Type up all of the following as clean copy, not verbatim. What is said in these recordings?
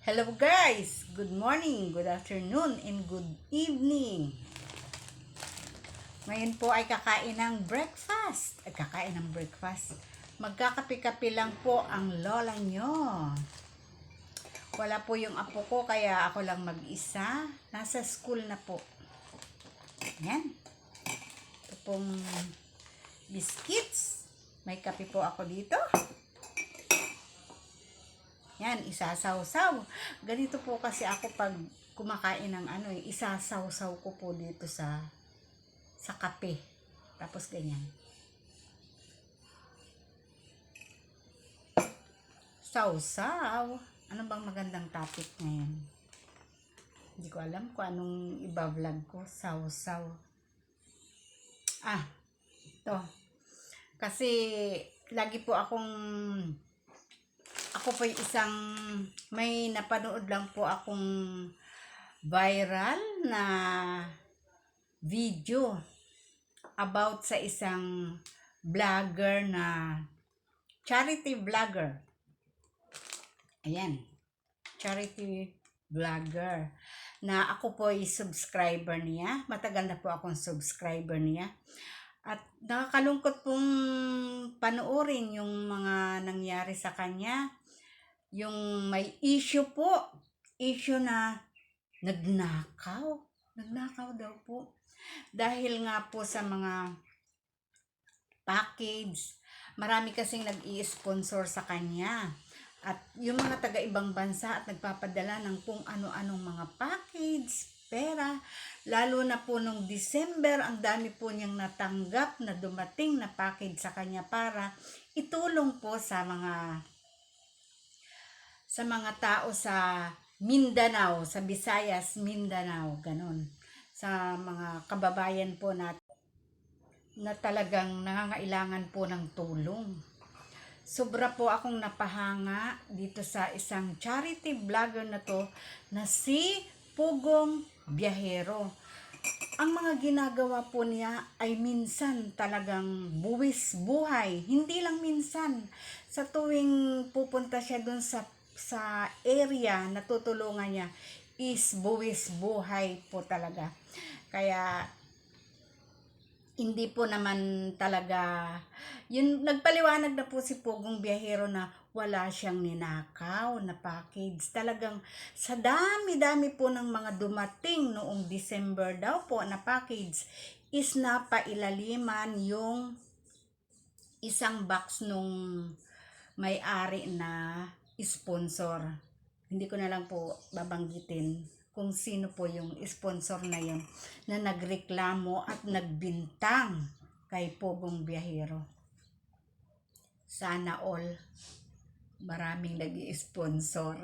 Hello guys! Good morning, good afternoon, and good evening. Ngayon po ay kakain ng breakfast. Magkakape-kape lang po ang lola nyo. Wala po yung apo ko kaya ako lang mag-isa. Nasa school na po. Yan. Ito pong biscuits. May kape po ako dito. Yan, isasaw-saw. Ganito po kasi ako pag kumakain ng isasaw-saw ko po dito sa kape. Tapos ganyan. Saw-saw. Ano bang magandang topic ngayon? Hindi ko alam kung anong iba-vlog ko. Saw-saw. Ito. Kasi lagi po ako po may napanood lang po akong viral na video about sa isang vlogger na charity vlogger. Ayan, charity vlogger na ako po ay subscriber niya. Matagal na po akong subscriber niya. At nakakalungkot pong panoorin yung mga nangyari sa kanya. Yung may issue na nagnakaw daw po. Dahil nga po sa mga package, marami kasing nag-i-sponsor sa kanya. At yung mga taga-ibang bansa at nagpapadala ng kung ano-anong mga package, pera, lalo na po nung December, ang dami po niyang natanggap na dumating na package sa kanya para itulong po sa mga tao sa Mindanao, sa Visayas, Mindanao, ganun. Sa mga kababayan po natin na talagang nangangailangan po ng tulong. Sobra po akong napahanga dito sa isang charity vlogger na to na si Pugong Biyahero. Ang mga ginagawa po niya ay minsan talagang buwis buhay. Hindi lang minsan. Sa tuwing pupunta siya dun sa area na tutulungan niya is buwis buhay po talaga. Kaya hindi po naman talaga, yun, nagpaliwanag na po si Pugong Biyahero na wala siyang ninakaw na package. Talagang sa dami-dami po ng mga dumating noong December daw po na package is napailaliman yung isang box nung may-ari na sponsor. Hindi ko na lang po babanggitin kung sino po yung sponsor na yun na nagreklamo at nagbintang kay Pugong Biyahero. Sana all maraming nag-i-sponsor.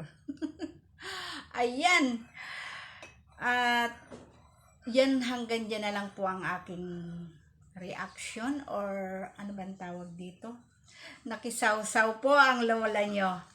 Ayan. At yan, hanggang dyan na lang po ang aking reaction or ano bang tawag dito. Nakisaw-saw po ang lola nyo.